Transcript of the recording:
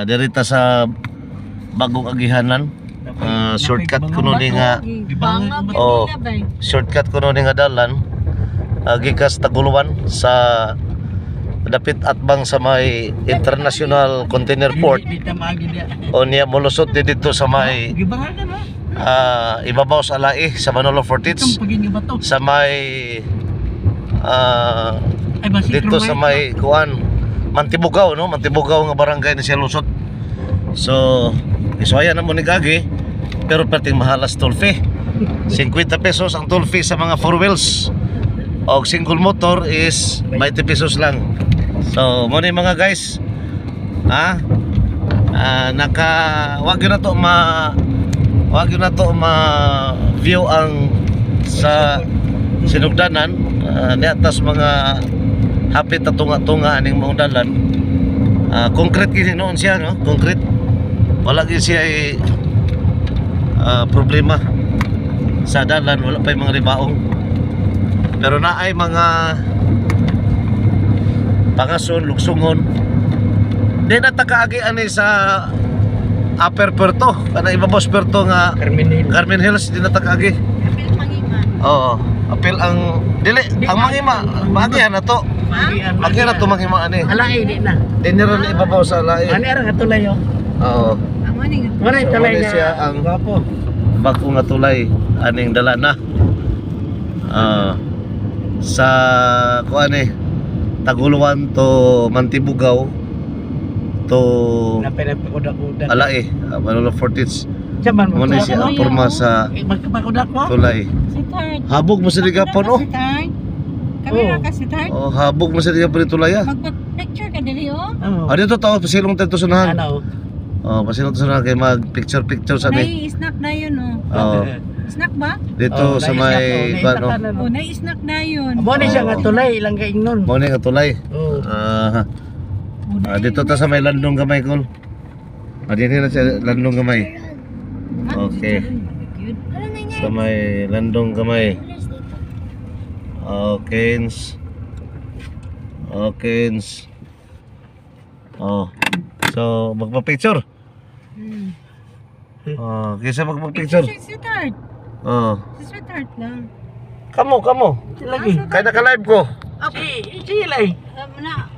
Dirita sa bagong agihanan. Shortcut kuno ni nga shortcut kuno ni nga dalan gikas Taguluan sa dapit atbang sa may International Container Port o niya molusot dito sa may ibabaw sa Alai sa Manolo Fortits sa may dito sa may kuan Mantibugaw, no? Mantibugaw nga barangay na siya lusot. So, isuaya na mo ni Gagi, pero perting mahalas toll fee. 50 pesos ang toll fee sa mga 4 wheels. O single motor is 20 pesos lang. So, mo ni mga guys, wag yun na to ma view ang sa sinugdanan niatas mga hapit na tunga-tunga aning mga dalan. Concrete gini noon siya, no? Concrete. Wala gini siya problema sa dalan, wala pa yung mga ribaong. Pero naay mga pangason, lugsungon. Di natakaagi ani sa Upper Puerto, kana ibabos Puerto nga Carmen Hills, di natakaagi. Apil Mangima. Oo, apil ang dili ang Mangima, bagihan na to. Bagyan na to Mangima ani. Alai di na. Di na rin ibabaw sa Alai. Ani ra nga tulay yo. Oo. Muna tulay na siya ang bago nga tulay aning dala na. Sa kuan Taguluan to Mantibugaw to Alai, Manolo Fortits. Muna siya ang porma sa tulay. Habog mo sa ligapon oh. Kamera ka si Tart? Oh, habog mo sa ligapon tulay ah. Magpa-picture ka dili oh. Dito tao pasilong tayo sunahan. Oh, pasilong tayo sunahan kay mag-picture sa Nay snack na yun oh. Oh. Snack ba? Dito sa may ano. Oh, nay snack na yun. Mo ni siya nga tulay ilang kaingnon. Mo ni nga tulay. Dito ta sa may landong gamay kol. Dito na sa landong gamay. Okay. Sa may landong gamay. Okay. Oh. So magpa-picture. Kisa magpa-picture. Si Tart. Si Tart lang. Kamo. Lagi. Kaya naka-live ko. Si Ilay. Na